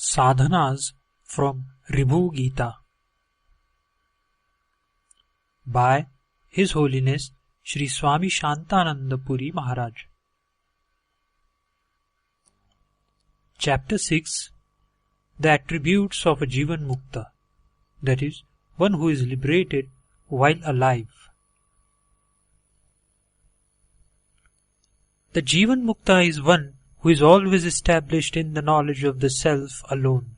Sadhanas from Ribhu Gita by His Holiness Sri Swami Shantananda Puri Maharaj. Chapter 6. The attributes of a Jivanmukta, that is, one who is liberated while alive. The Jivanmukta is one who is always established in the knowledge of the Self alone.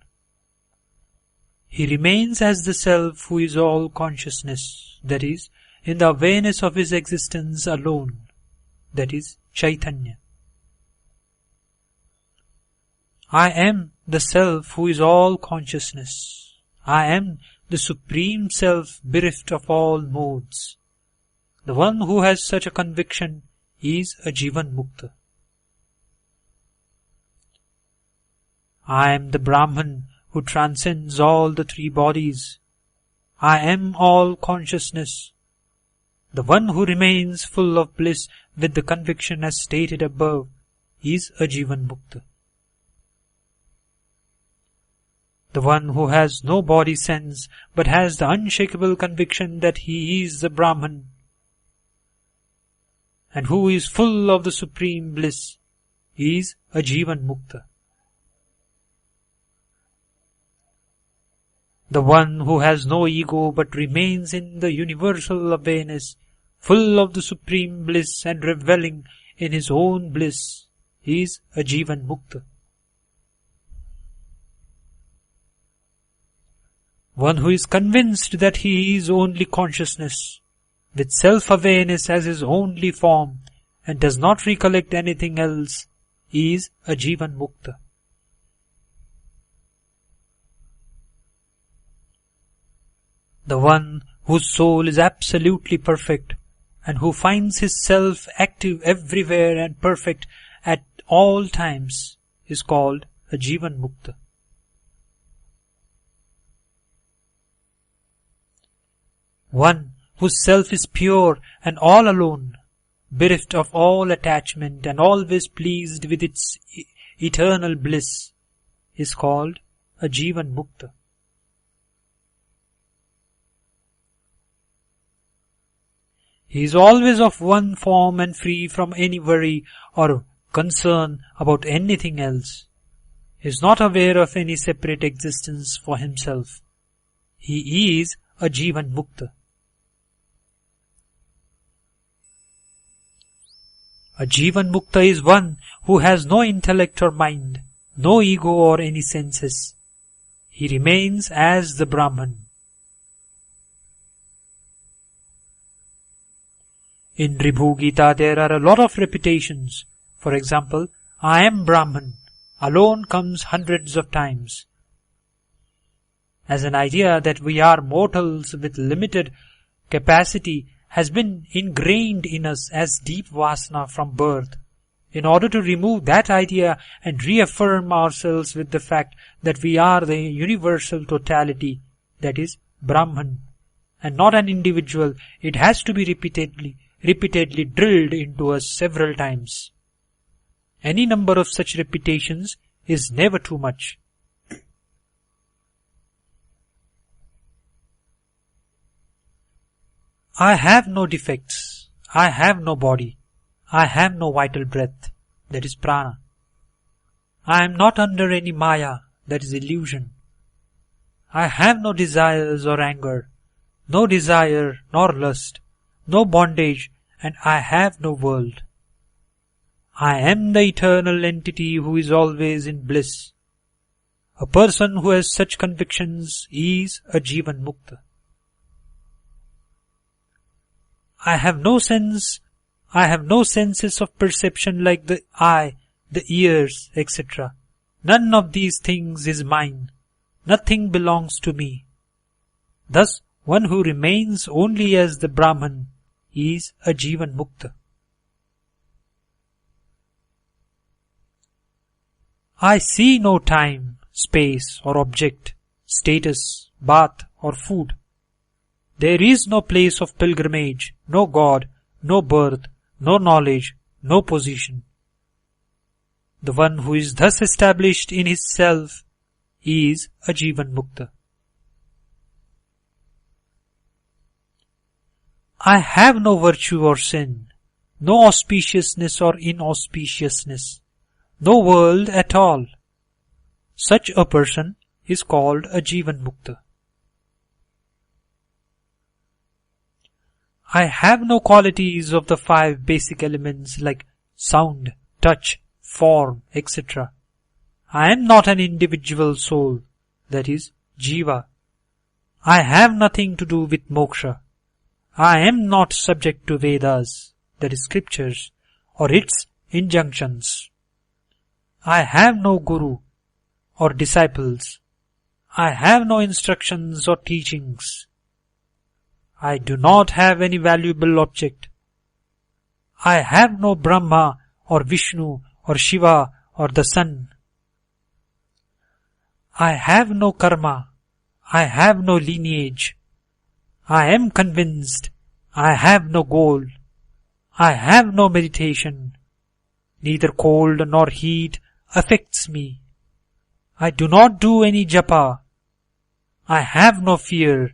He remains as the Self who is all consciousness, that is, in the awareness of his existence alone, that is, Chaitanya. I am the Self who is all consciousness. I am the Supreme Self bereft of all modes. The one who has such a conviction is a Jivanmukta. I am the Brahman who transcends all the three bodies. I am all consciousness. The one who remains full of bliss with the conviction as stated above is a Jivanmukta. The one who has no body sense but has the unshakable conviction that he is the Brahman and who is full of the supreme bliss is a Jivanmukta. The one who has no ego but remains in the universal awareness, full of the supreme bliss and reveling in his own bliss, is a Jivanmukta. One who is convinced that he is only consciousness, with self-awareness as his only form, and does not recollect anything else, is a Jivanmukta. The one whose soul is absolutely perfect, and who finds his self active everywhere and perfect at all times, is called a Jivanmukta. One whose self is pure and all alone, bereft of all attachment and always pleased with its eternal bliss, is called a Jivanmukta. He is always of one form and free from any worry or concern about anything else. He is not aware of any separate existence for himself. He is a Jivanmukta. A Jivanmukta is one who has no intellect or mind, no ego or any senses. He remains as the Brahman. In Ribhu Gita there are a lot of repetitions. For example, I am Brahman alone comes hundreds of times. As an idea that we are mortals with limited capacity has been ingrained in us as deep vasana from birth. In order to remove that idea and reaffirm ourselves with the fact that we are the universal totality, that is, Brahman, and not an individual, it has to be repeatedly drilled into us several times. Any number of such repetitions is never too much. I have no defects. I have no body. I have no vital breath, that is prana. I am not under any maya, that is illusion. I have no desires or anger, no desire nor lust, no bondage, and I have no world. I am the eternal entity who is always in bliss. A person who has such convictions is a Jivanmukta. I have no senses of perception like the eye, the ears, etc. None of these things is mine. Nothing belongs to me. Thus, one who remains only as the Brahman is a Jivanmukta. I see no time, space or object, status, bath or food. There is no place of pilgrimage, no God, no birth, no knowledge, no position. The one who is thus established in his self is a Jivanmukta. I have no virtue or sin, no auspiciousness or inauspiciousness, no world at all. Such a person is called a Jivanmukta. I have no qualities of the 5 basic elements like sound, touch, form, etc. I am not an individual soul, that is, Jiva. I have nothing to do with moksha. I am not subject to Vedas, that is, scriptures, or its injunctions. I have no guru or disciples. I have no instructions or teachings. I do not have any valuable object. I have no Brahma or Vishnu or Shiva or the sun. I have no karma. I have no lineage. I am convinced. I have no goal. I have no meditation. Neither cold nor heat affects me. I do not do any japa. I have no fear.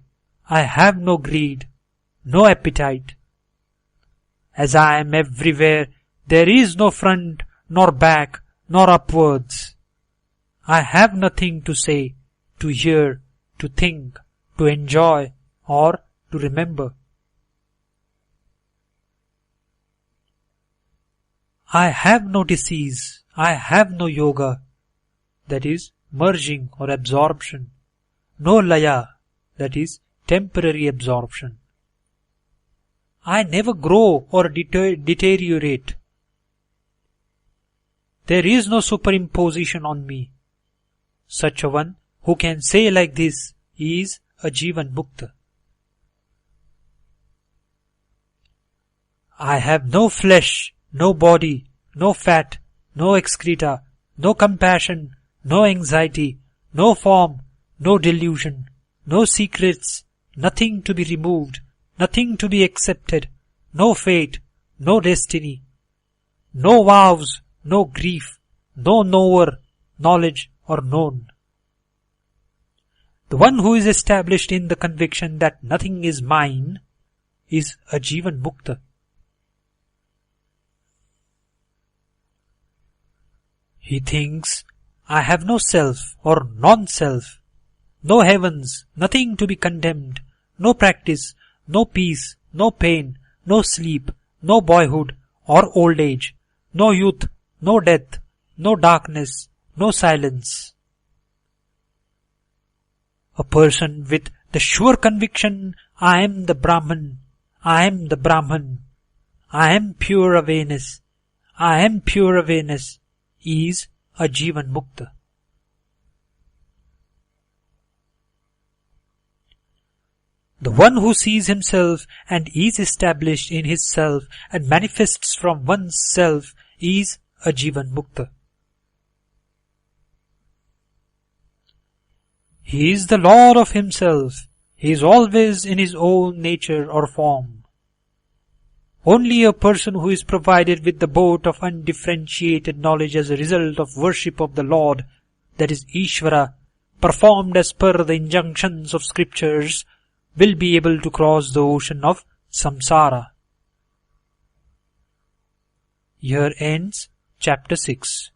I have no greed, no appetite. As I am everywhere, there is no front, nor back, nor upwards. I have nothing to say, to hear, to think, to enjoy, or to remember. I have no disease, I have no yoga, that is, merging or absorption, no laya, that is, temporary absorption. I never grow or deteriorate. There is no superimposition on me. Such a one who can say like this is a Jivanmukta. I have no flesh, no body, no fat, no excreta, no compassion, no anxiety, no form, no delusion, no secrets, nothing to be removed, nothing to be accepted, no fate, no destiny, no vows, no grief, no knower, knowledge or known. The one who is established in the conviction that nothing is mine is a Jivanmukta. He thinks, I have no self or non-self, no heavens, nothing to be condemned, no practice, no peace, no pain, no sleep, no boyhood or old age, no youth, no death, no darkness, no silence. A person with the sure conviction, I am the Brahman, I am the Brahman, I am pure awareness, I am pure awareness, is a Jivanmukta. The one who sees himself and is established in his self and manifests from one's self is a Jivanmukta. He is the Lord of himself. He is always in his own nature or form. Only a person who is provided with the boat of undifferentiated knowledge as a result of worship of the Lord, that is Ishvara, performed as per the injunctions of scriptures, will be able to cross the ocean of samsara. Here ends chapter 6.